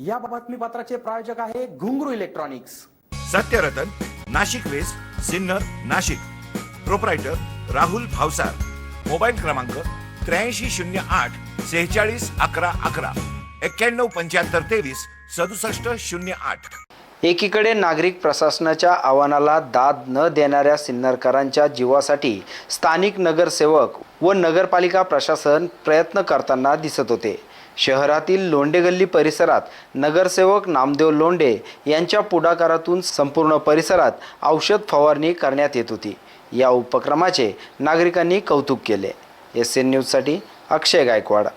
या बातमीपत्राचे प्रायोजक आहे Ghungroo electronics. Satyaratan, Nashik west, Sinnar, Nashik. Proprietor Rahul Bhavsar. Mobile क्रमांक 8308 46 11 11 91 75 23 67 08। एकीकडे नागरिक प्रशासनाच्या आव्हानाला दाद न देणाऱ्या सिन्नरकरांच्या जीवासाठी स्थानिक नगरसेवक व नगरपालिका प्रशासन प्रयत्न करताना दिसत होते। शहरातील लोंढे गल्ली परिसरात नगरसेवक नामदेव लोंढे यांच्या पुढाकारातून संपूर्ण परिसरात औषध फवारणी करण्यात येत होती। या उपक्रमाचे नागरिकांनी कौतुक केले। SN न्यूजसाठी अक्षय गायकवाड।